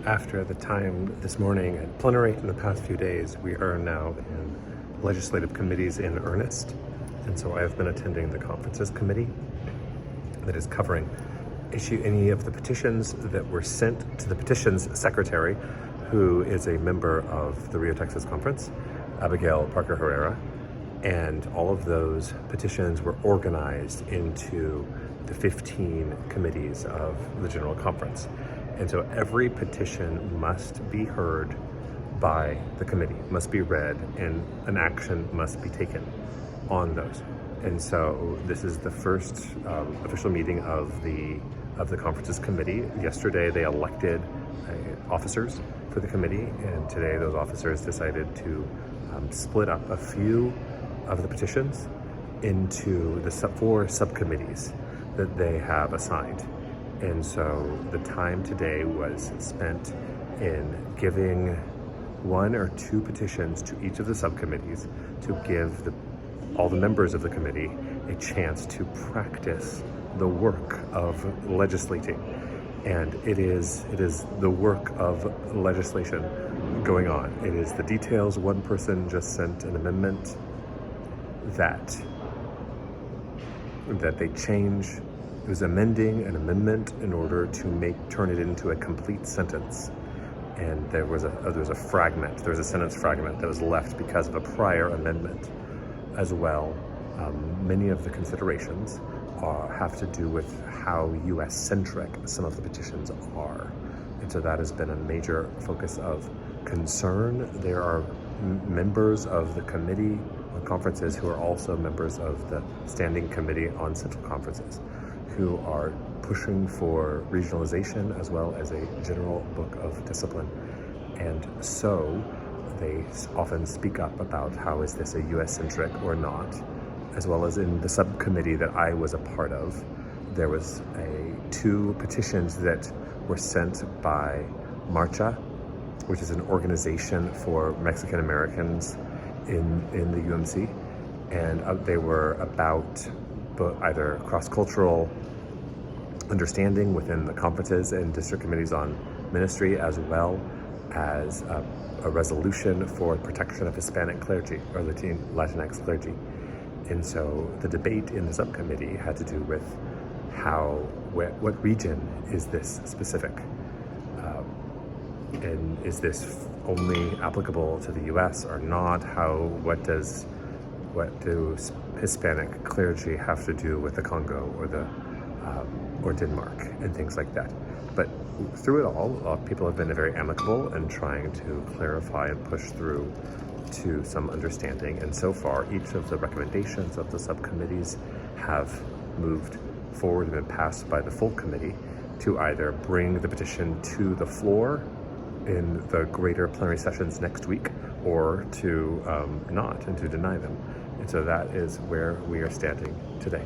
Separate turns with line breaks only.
After the time this morning at plenary in the past few days, we are now in legislative committees in earnest. And so I have been attending the conferences committee that is covering any of the petitions that were sent to the petitions secretary, who is a member of the Rio Texas Conference, Abigail Parker Herrera. And all of those petitions were organized into the 15 committees of the General Conference. And so every petition must be heard by the committee, must be read, and an action must be taken on those. And so this is the first official meeting of the conferences committee. Yesterday they elected officers for the committee, and today those officers decided to split up a few of the petitions into the four subcommittees that they have assigned. And so the time today was spent in giving one or two petitions to each of the subcommittees to give all the members of the committee a chance to practice the work of legislating. And it is the work of legislation going on. It is the details. One person just sent an amendment that they change. It was amending an amendment in order to turn it into a complete sentence. And there was a fragment, there was a sentence fragment that was left because of a prior amendment as well. Many of the considerations have to do with how US-centric some of the petitions are. And so that has been a major focus of concern. There are members of the Committee on Conferences who are also members of the Standing Committee on Central Conferences, who are pushing for regionalization as well as a general book of discipline. And so they often speak up about how is this a US-centric or not, as well as in the subcommittee that I was a part of. There was two petitions that were sent by Marcha, which is an organization for Mexican Americans in the UMC, and they were about either cross-cultural understanding within the conferences and district committees on ministry, as well as a resolution for protection of Hispanic clergy or Latinx clergy. And so the debate in the subcommittee had to do with what region is this specific? And is this only applicable to the US or not? What do Hispanic clergy have to do with the Congo or Denmark and things like that? But through it all, people have been very amicable and trying to clarify and push through to some understanding. And so far, each of the recommendations of the subcommittees have moved forward and been passed by the full committee to either bring the petition to the floor in the greater plenary sessions next week, or to not, and to deny them. And so that is where we are standing today.